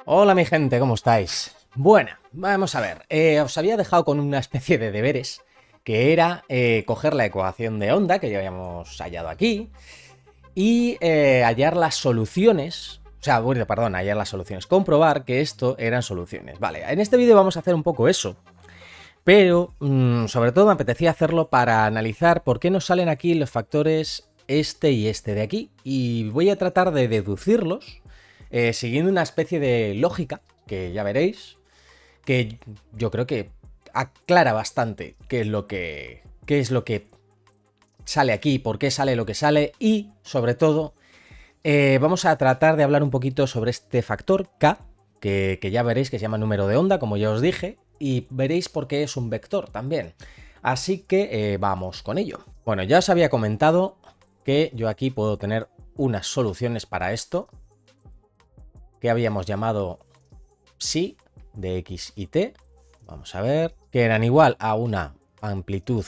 Hola mi gente, ¿cómo estáis? Bueno, vamos a ver, os había dejado con una especie de deberes que era coger la ecuación de onda que ya habíamos hallado aquí y hallar las soluciones, o sea, bueno, perdón, hallar las soluciones, comprobar que esto eran soluciones. Vale, en este vídeo vamos a hacer un poco eso, pero sobre todo me apetecía hacerlo para analizar por qué nos salen aquí los factores este y este de aquí y voy a tratar de deducirlos siguiendo una especie de lógica que ya veréis, que yo creo que aclara bastante qué es lo que sale aquí, por qué sale lo que sale y, sobre todo, vamos a tratar de hablar un poquito sobre este factor K, que ya veréis que se llama número de onda, como ya os dije, y veréis por qué es un vector también. Así que vamos con ello. Bueno, ya os había comentado que yo aquí puedo tener unas soluciones para esto, que habíamos llamado psi de x y t, vamos a ver, que eran igual a una amplitud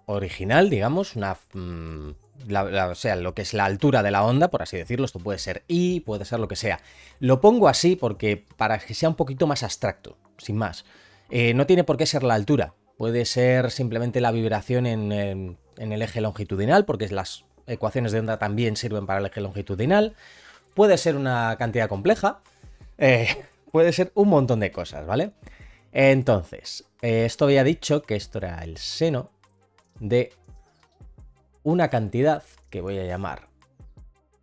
original, digamos, o sea, lo que es la altura de la onda, por así decirlo. Esto puede ser i, puede ser lo que sea. Lo pongo así porque para que sea un poquito más abstracto, sin más. No tiene por qué ser la altura, puede ser simplemente la vibración en el eje longitudinal, porque las ecuaciones de onda también sirven para el eje longitudinal. Puede ser una cantidad compleja, puede ser un montón de cosas, ¿vale? Entonces, esto había dicho que esto era el seno de una cantidad que voy a llamar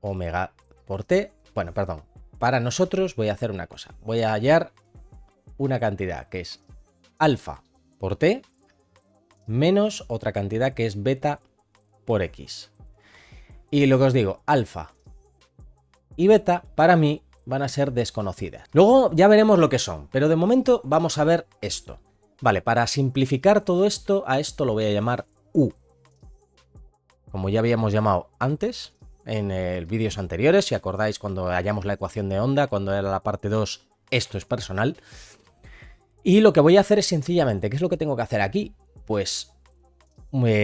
omega por t. Bueno, perdón. Para nosotros voy a hacer una cosa. Voy a hallar una cantidad que es alfa por t menos otra cantidad que es beta por x. Y lo que os digo, alfa y beta para mí van a ser desconocidas. Luego ya veremos lo que son, pero de momento vamos a ver esto. Vale, para simplificar todo esto, a esto lo voy a llamar U. Como ya habíamos llamado antes, en vídeos anteriores, si acordáis cuando hallamos la ecuación de onda, cuando era la parte 2, esto es personal. Y lo que voy a hacer es sencillamente, ¿qué es lo que tengo que hacer aquí? Pues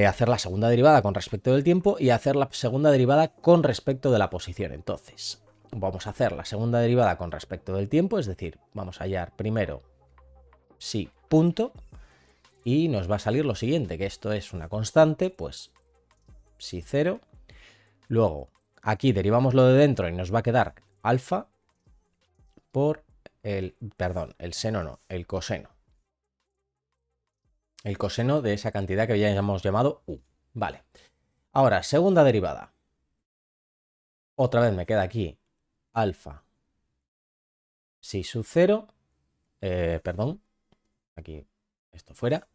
hacer la segunda derivada con respecto del tiempo y hacer la segunda derivada con respecto de la posición. Entonces, vamos a hacer la segunda derivada con respecto del tiempo, es decir, vamos a hallar primero psi punto y nos va a salir lo siguiente, que esto es una constante, pues psi 0. Luego, aquí derivamos lo de dentro y nos va a quedar alfa por el seno no, el coseno. El coseno de esa cantidad que ya hemos llamado U. Vale. Ahora, segunda derivada. Otra vez me queda aquí alfa psi sub 0. Perdón. Aquí esto fuera.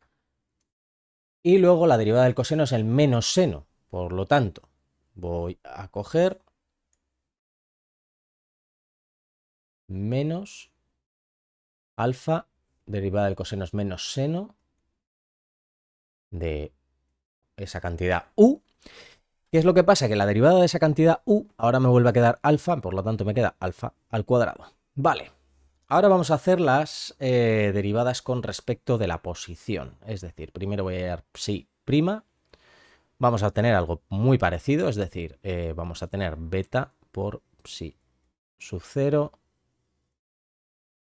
Y luego la derivada del coseno es el menos seno. Por lo tanto, voy a coger menos alfa, derivada del coseno es menos seno de esa cantidad U. ¿Qué es lo que pasa? Que la derivada de esa cantidad U ahora me vuelve a quedar alfa, por lo tanto me queda alfa al cuadrado. Vale, ahora vamos a hacer las derivadas con respecto de la posición. Es decir, primero voy a hallar psi prima. Vamos a tener algo muy parecido, es decir, vamos a tener beta por psi sub 0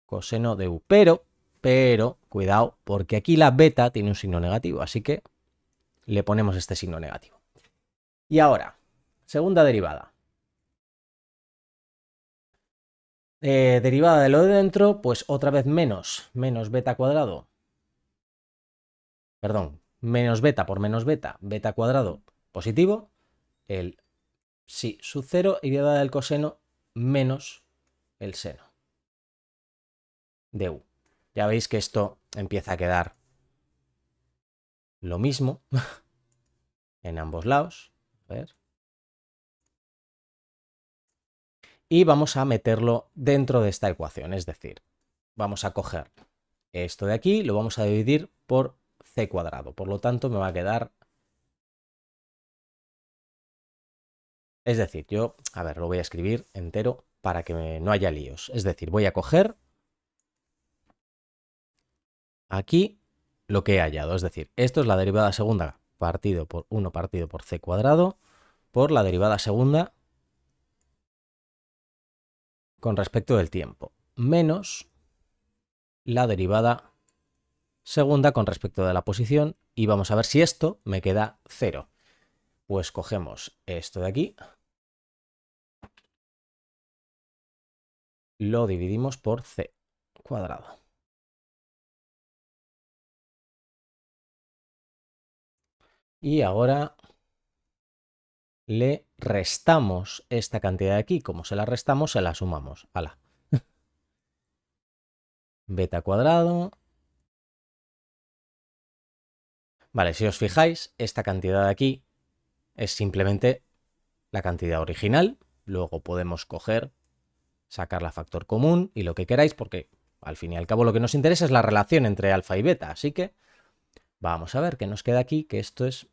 coseno de U. Pero, cuidado, porque aquí la beta tiene un signo negativo, así que le ponemos este signo negativo. Y ahora, segunda derivada. Derivada de lo de dentro, pues otra vez menos beta cuadrado. Perdón, menos beta por menos beta, beta cuadrado positivo, el psi sub 0 y derivada del coseno menos el seno de U. Ya veis que esto empieza a quedar lo mismo en ambos lados. A ver. Y vamos a meterlo dentro de esta ecuación, es decir, vamos a coger esto de aquí, lo vamos a dividir por c cuadrado, por lo tanto me va a quedar, es decir, yo, a ver, lo voy a escribir entero para que no haya líos, es decir, voy a coger aquí lo que he hallado, es decir, esto es la derivada segunda partido por 1 partido por c cuadrado por la derivada segunda con respecto del tiempo. menos la derivada segunda con respecto de la posición y vamos a ver si esto me queda 0. Pues cogemos esto de aquí, lo dividimos por c cuadrado. Y ahora le restamos esta cantidad de aquí. Como se la restamos, se la sumamos. ¡Hala! Beta cuadrado. Vale, si os fijáis, esta cantidad de aquí es simplemente la cantidad original. Luego podemos coger, sacar la factor común y lo que queráis, porque al fin y al cabo lo que nos interesa es la relación entre alfa y beta. Así que vamos a ver qué nos queda aquí, que esto es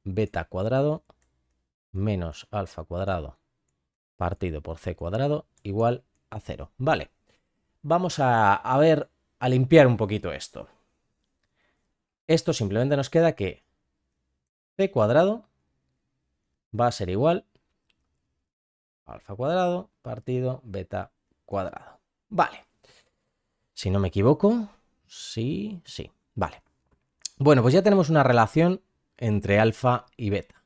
beta cuadrado menos alfa cuadrado partido por c cuadrado igual a 0. Vale, vamos a ver, a limpiar un poquito esto. Esto simplemente nos queda que c cuadrado va a ser igual a alfa cuadrado partido beta cuadrado. Vale. Si no me equivoco, sí. Vale. Bueno, pues ya tenemos una relación entre alfa y beta.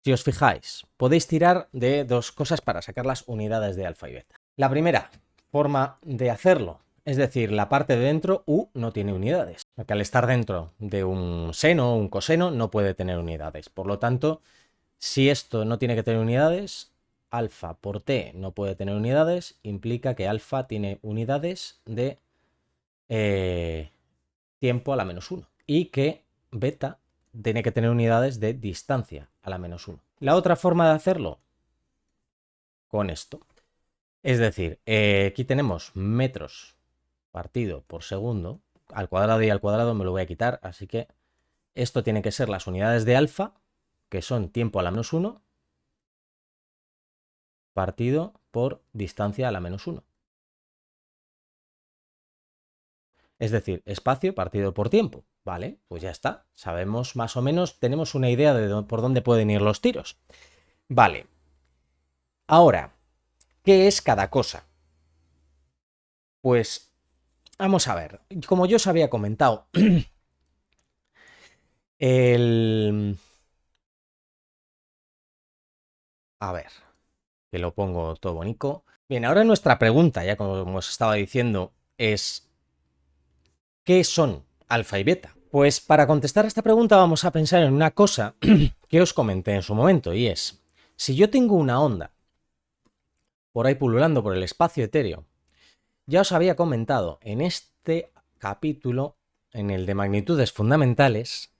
Si os fijáis, podéis tirar de dos cosas para sacar las unidades de alfa y beta. La primera forma de hacerlo, es decir, la parte de dentro, u, no tiene unidades. Porque al estar dentro de un seno o un coseno no puede tener unidades. Por lo tanto, si esto no tiene que tener unidades, alfa por t no puede tener unidades, implica que alfa tiene unidades de tiempo a la menos 1 y que beta tiene que tener unidades de distancia a la menos 1. La otra forma de hacerlo, con esto. Es decir, aquí tenemos metros partido por segundo. Al cuadrado y al cuadrado me lo voy a quitar, así que esto tiene que ser las unidades de alfa, que son tiempo a la menos 1, partido por distancia a la menos 1. Es decir, espacio partido por tiempo. Vale, pues ya está. Sabemos más o menos, tenemos una idea de por dónde pueden ir los tiros. Vale. Ahora, ¿qué es cada cosa? Pues vamos a ver. Como yo os había comentado, A ver, que lo pongo todo bonito. Bien, ahora nuestra pregunta, ya como os estaba diciendo, es ¿qué son alfa y beta? Pues para contestar a esta pregunta vamos a pensar en una cosa que os comenté en su momento, y es, si yo tengo una onda por ahí pululando por el espacio etéreo, ya os había comentado en este capítulo, en el de magnitudes fundamentales,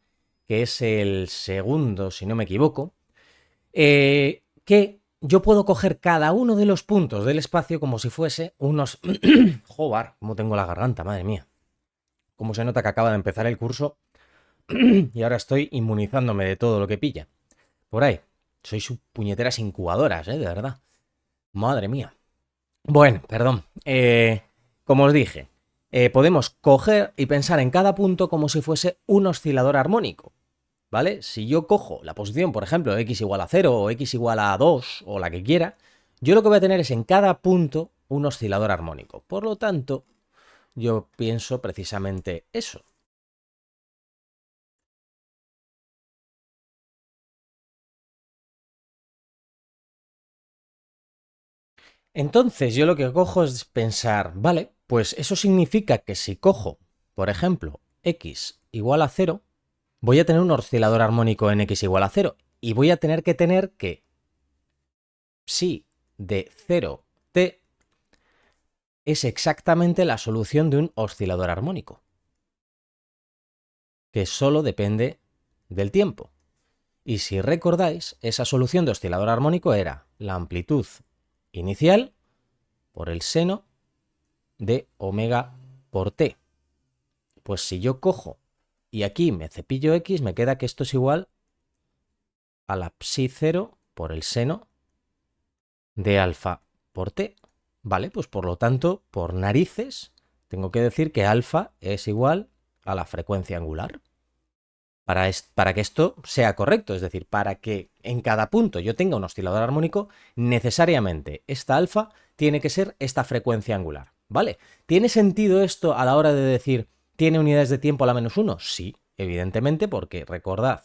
que es el segundo, si no me equivoco, que yo puedo coger cada uno de los puntos del espacio como si fuese unos... Joder, cómo tengo la garganta, madre mía. Cómo se nota que acaba de empezar el curso y ahora estoy inmunizándome de todo lo que pilla. Por ahí. Sois puñeteras incubadoras, de verdad. Madre mía. Bueno, perdón. Como os dije, podemos coger y pensar en cada punto como si fuese un oscilador armónico. ¿Vale? Si yo cojo la posición, por ejemplo, x igual a 0 o x igual a 2 o la que quiera, yo lo que voy a tener es en cada punto un oscilador armónico. Por lo tanto, yo pienso precisamente eso. Entonces, yo lo que cojo es pensar, vale, pues eso significa que si cojo, por ejemplo, x igual a 0, voy a tener un oscilador armónico en x igual a 0 y voy a tener que si de 0t es exactamente la solución de un oscilador armónico, que solo depende del tiempo. Y si recordáis, esa solución de oscilador armónico era la amplitud inicial por el seno de omega por t. Pues si yo cojo y aquí me cepillo x, me queda que esto es igual a la psi 0 por el seno de alfa por t. Vale, pues por lo tanto, por narices, tengo que decir que alfa es igual a la frecuencia angular. Para que esto sea correcto, es decir, para que en cada punto yo tenga un oscilador armónico, necesariamente esta alfa tiene que ser esta frecuencia angular. ¿vale? ¿Tiene sentido esto a la hora de decir, ¿tiene unidades de tiempo a la -1? Sí, evidentemente, porque recordad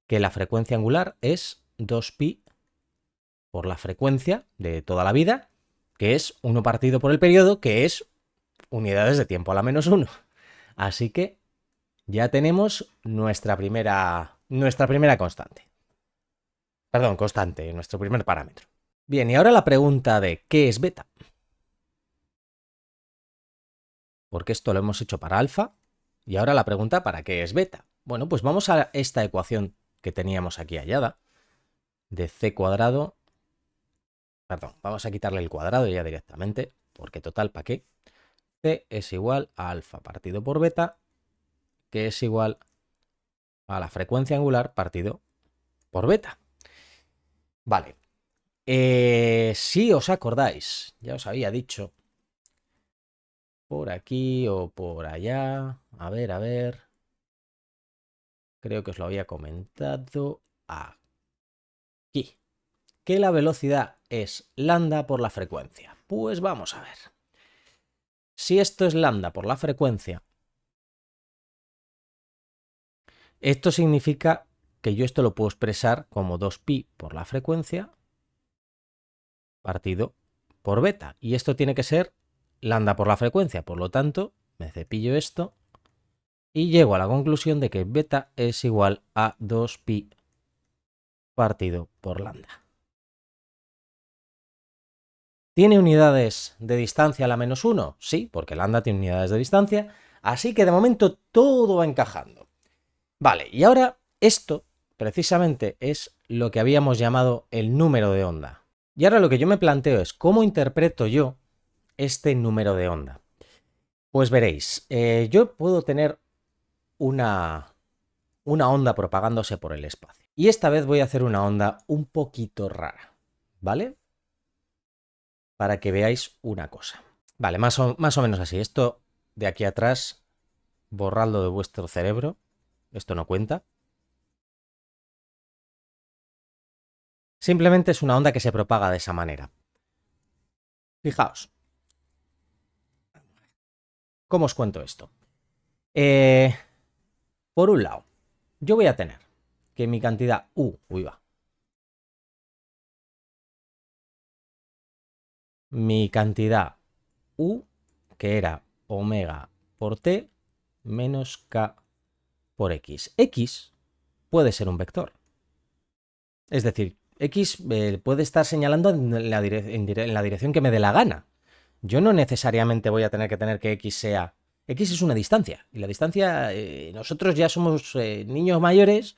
que la frecuencia angular es 2pi por la frecuencia de toda la vida, que es 1 partido por el periodo, que es unidades de tiempo a la -1. Así que ya tenemos nuestra primera constante. Perdón, constante, nuestro primer parámetro. Bien, y ahora la pregunta de ¿qué es beta? Porque esto lo hemos hecho para alfa, y ahora la pregunta ¿para qué es beta? Bueno, pues vamos a esta ecuación que teníamos aquí hallada, de c cuadrado. Perdón, vamos a quitarle el cuadrado ya directamente, porque total, ¿para qué? C es igual a alfa partido por beta, que es igual a la frecuencia angular partido por beta. Vale. Si os acordáis, ya os había dicho, por aquí o por allá, a ver, creo que os lo había comentado aquí, que la velocidad es lambda por la frecuencia. Pues vamos a ver. Si esto es lambda por la frecuencia, esto significa que yo esto lo puedo expresar como 2pi por la frecuencia partido por beta. Y esto tiene que ser lambda por la frecuencia. Por lo tanto, me cepillo esto y llego a la conclusión de que beta es igual a 2pi partido por lambda. ¿Tiene unidades de distancia a la -1? Sí, porque lambda tiene unidades de distancia. Así que de momento todo va encajando. Vale, y ahora esto precisamente es lo que habíamos llamado el número de onda. Y ahora lo que yo me planteo es cómo interpreto yo este número de onda. Pues veréis, yo puedo tener una onda propagándose por el espacio. Y esta vez voy a hacer una onda un poquito rara, ¿vale? Para que veáis una cosa. Vale, más o menos así. Esto de aquí atrás, borradlo de vuestro cerebro. Esto no cuenta. Simplemente es una onda que se propaga de esa manera. Fijaos. ¿Cómo os cuento esto? Por un lado, yo voy a tener que mi cantidad mi cantidad U, que era omega por t menos k por x. X puede ser un vector. Es decir, X puede estar señalando en la dirección que me dé la gana. Yo no necesariamente voy a tener que tener que X sea... X es una distancia. Y la distancia, nosotros ya somos niños mayores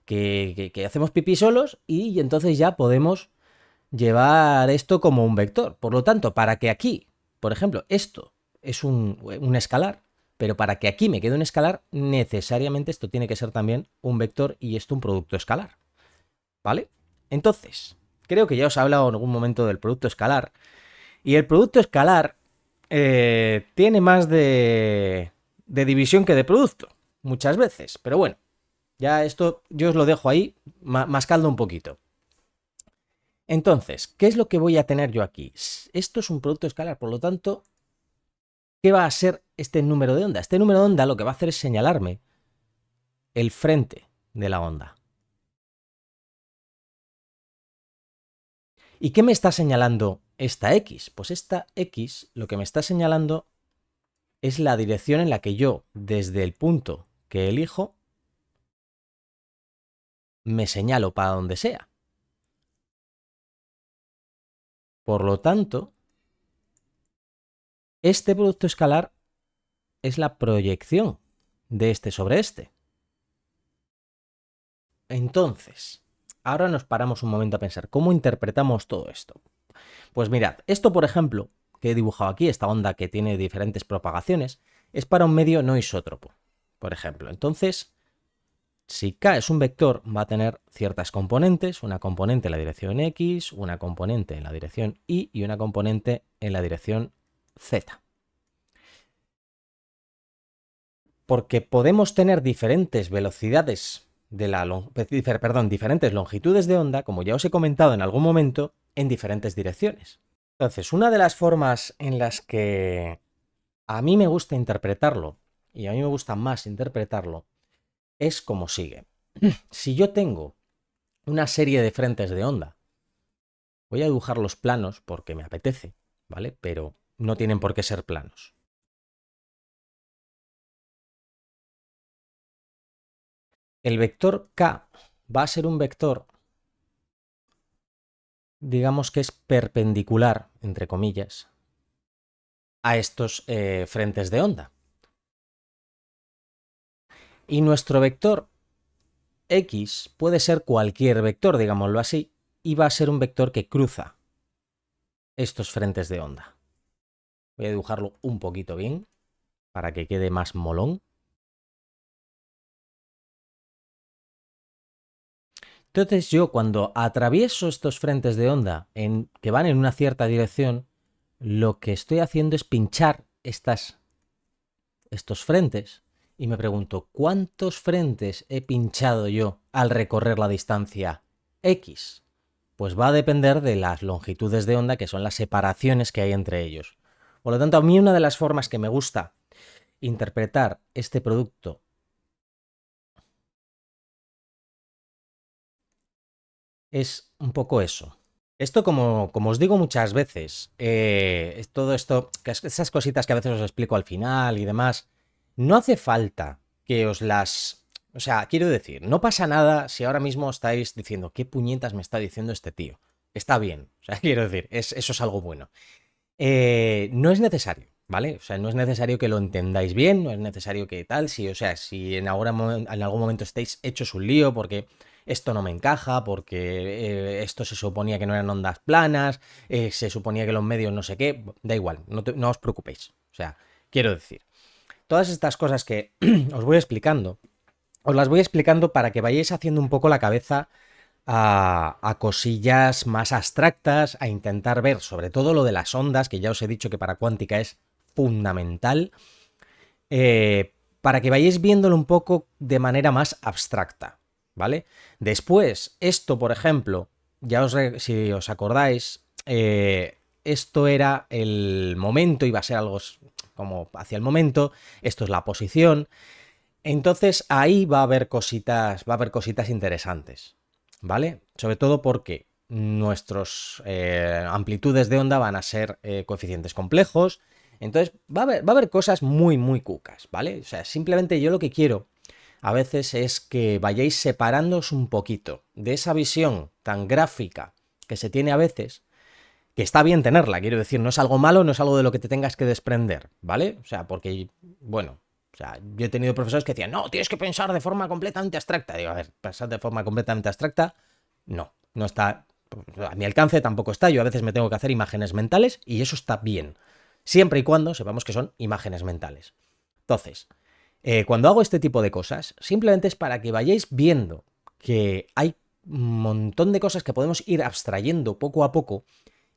que hacemos pipí solos y entonces ya podemos llevar esto como un vector. Por lo tanto, para que aquí, por ejemplo, esto es un escalar, pero para que aquí me quede un escalar, necesariamente esto tiene que ser también un vector y esto un producto escalar. ¿Vale? Entonces, creo que ya os he hablado en algún momento del producto escalar. Y el producto escalar tiene más de división que de producto, muchas veces. Pero bueno, ya esto yo os lo dejo ahí, mascando un poquito. Entonces, ¿qué es lo que voy a tener yo aquí? Esto es un producto escalar, por lo tanto, ¿qué va a ser este número de onda? Este número de onda lo que va a hacer es señalarme el frente de la onda. ¿Y qué me está señalando esta X? Pues esta X lo que me está señalando es la dirección en la que yo, desde el punto que elijo, me señalo para donde sea. Por lo tanto, este producto escalar es la proyección de este sobre este. Entonces, ahora nos paramos un momento a pensar, ¿cómo interpretamos todo esto? Pues mirad, esto por ejemplo, que he dibujado aquí, esta onda que tiene diferentes propagaciones, es para un medio no isótropo, por ejemplo. Entonces, si K es un vector, va a tener ciertas componentes, una componente en la dirección X, una componente en la dirección Y y una componente en la dirección Z. Porque podemos tener diferentes velocidades diferentes longitudes de onda, como ya os he comentado en algún momento, en diferentes direcciones. Entonces, una de las formas en las que a mí me gusta interpretarlo, y a mí me gusta más interpretarlo, es como sigue. Si yo tengo una serie de frentes de onda, voy a dibujar los planos porque me apetece, ¿vale? Pero no tienen por qué ser planos. El vector K va a ser un vector, digamos que es perpendicular, entre comillas, a estos frentes de onda. Y nuestro vector X puede ser cualquier vector, digámoslo así, y va a ser un vector que cruza estos frentes de onda. Voy a dibujarlo un poquito bien para que quede más molón. Entonces yo cuando atravieso estos frentes de onda que van en una cierta dirección, lo que estoy haciendo es pinchar estos frentes y me pregunto, ¿cuántos frentes he pinchado yo al recorrer la distancia X? Pues va a depender de las longitudes de onda, que son las separaciones que hay entre ellos. Por lo tanto, a mí una de las formas que me gusta interpretar este producto es un poco eso. Esto, como os digo muchas veces, todo esto, esas cositas que a veces os explico al final y demás, no hace falta que os las... O sea, quiero decir, no pasa nada si ahora mismo estáis diciendo, ¿qué puñetas me está diciendo este tío? Está bien, o sea, quiero decir, eso es algo bueno. No es necesario, ¿vale? O sea, no es necesario que lo entendáis bien, no es necesario que tal, si, o sea, si en algún momento estáis hechos un lío porque esto no me encaja, porque esto se suponía que no eran ondas planas, se suponía que los medios no sé qué, da igual, no os preocupéis. O sea, quiero decir, todas estas cosas que os voy explicando, os las voy explicando para que vayáis haciendo un poco la cabeza a cosillas más abstractas, a intentar ver sobre todo lo de las ondas, que ya os he dicho que para cuántica es fundamental, para que vayáis viéndolo un poco de manera más abstracta, ¿vale? Después, esto, por ejemplo, si os acordáis, esto era el momento, iba a ser algo como hacia el momento, esto es la posición, entonces ahí va a haber cositas interesantes, ¿vale? Sobre todo porque nuestras amplitudes de onda van a ser coeficientes complejos. Entonces va a haber cosas muy, muy cucas, ¿vale? O sea, simplemente yo lo que quiero a veces es que vayáis separándoos un poquito de esa visión tan gráfica que se tiene a veces, que está bien tenerla, quiero decir, no es algo malo, no es algo de lo que te tengas que desprender, ¿vale? O sea, porque, bueno, o sea, yo he tenido profesores que decían, no, tienes que pensar de forma completamente abstracta. Digo, a ver, pensar de forma completamente abstracta, no está, a mi alcance tampoco está. Yo a veces me tengo que hacer imágenes mentales y eso está bien, siempre y cuando sepamos que son imágenes mentales. Entonces, cuando hago este tipo de cosas, simplemente es para que vayáis viendo que hay un montón de cosas que podemos ir abstrayendo poco a poco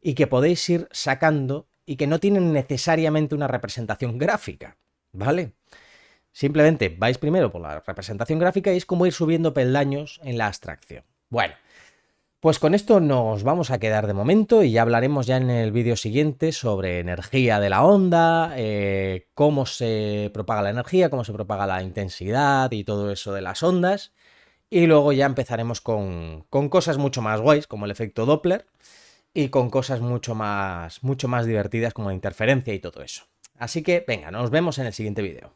y que podéis ir sacando y que no tienen necesariamente una representación gráfica, ¿vale? Simplemente vais primero por la representación gráfica y es como ir subiendo peldaños en la abstracción. Bueno, pues con esto nos vamos a quedar de momento y ya hablaremos ya en el vídeo siguiente sobre energía de la onda, cómo se propaga la energía, cómo se propaga la intensidad y todo eso de las ondas. Y luego ya empezaremos con cosas mucho más guays, como el efecto Doppler, y con cosas mucho más divertidas como la interferencia y todo eso. Así que venga, nos vemos en el siguiente vídeo.